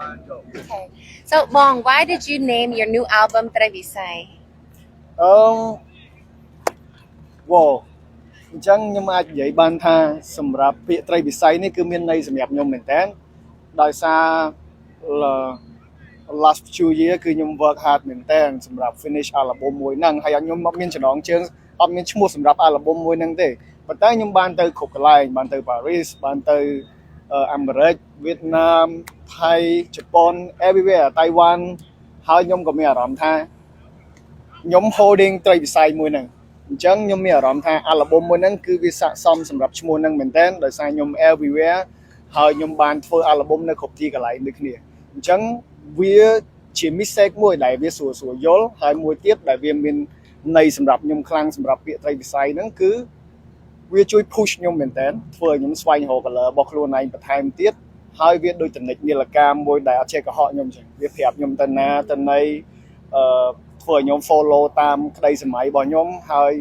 Okay. So, Bong, why did you name your new album Trevisay? Wow អញ្ចឹងខ្ញុំអាចនិយាយបានថាសម្រាប់ពាក្យត្រីវិស័យនេះគឺមានន័យសម្រាប់ខ្ញុំមែនតើដោយសារ last few year គឺខ្ញុំ work hard មែនតើសម្រាប់ finish album មួយហ្នឹងហើយខ្ញុំអត់មានចំណងជើងអត់មានឈ្មោះសម្រាប់ album មួយហ្នឹងទេប៉ុន្តែខ្ញុំបានទៅគ្រប់កន្លែងបានទៅ Paris បានទៅអាមេរិកវៀតណាមថៃជប៉ុន everywhere តៃវ៉ាន់ហើយខ្ញុំក៏មានអារម្មណ៍ថាខ្ញុំ holding ត្រីវិស័យមួយហ្នឹងអញ្ចឹងខ្ញុំមានអារម្មណ៍ថា album មួយហ្នឹងគឺវាស័ក្តិសមសម្រាប់ឈ្មោះហ្នឹងមែនតើដោយសារខ្ញុំ everywhere ហើយខ្ញុំបានធ្វើ album នៅគ្រប់ទីកន្លែងដូចគ្នាអញ្ចឹងវាជា mistake មួយដែលវាស្រួលយល់ហើយមួយទៀតដែលវាមានន័យសម្រាប់ខ្ញុំខ្លាំងសម្រាប់ពាក្យត្រីវិស័យហ្នឹងគឺវាជួយ push ខ្ញុំមែនតើធ្វើឲ្យខ្ញុំស្វែងរក color របស់ខ្លួនឯងបន្ថែមទៀតហើយវាដូចតនិចនីលកាមួយដែលអត់ចេះកុហកខ្ញុំចឹងវាប្រាប់ខ្ញុំទៅណាទៅណីធ្វើឲ្យខ្ញុំ follow តាមក្តីសម័យរបស់ខ្ញុំហើយ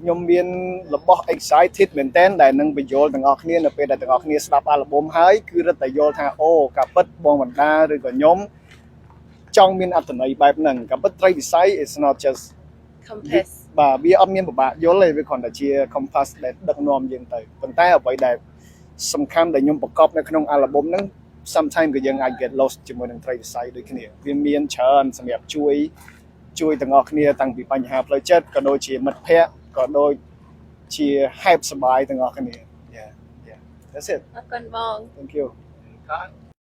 ខ្ញុំមានរបស់ excited មែនតើដែលនឹងបញ្យល់ទាំងអស់គ្នានៅពេលដែលទាំងអស់គ្នាស្ដាប់ album ហើយគឺរឹតតែយល់ថាអូកាពិតបងបណ្ដាឬក៏ខ្ញុំចង់មានអត្ថន័យបែបហ្នឹងកាពិតត្រីវិស័យ is not just Compass. បាទវាអត់មានពិបាកយល់ទេវាគ្រាន់តែជា compass ដែលដឹកនាំយើងទៅប៉ុន្តែអ្វីដែលសំខាន់ដែលខ្ញុំប្រកបនៅក្នុង album ហ្នឹង sometimes ក៏យើងអាច get lost ជាមួយនឹងត្រីវិស័យដូចគ្នាវាមានច្រើនសម្រាប់ជួយទាំងអស់គ្នាតាំងពីបញ្ហាផ្លូវចិត្តក៏ដូចជាមិត្តភ័ក្តិក៏ដូចជា happy សប្បាយទាំងអស់គ្នា yeah that's it Welcome, Bong. thank you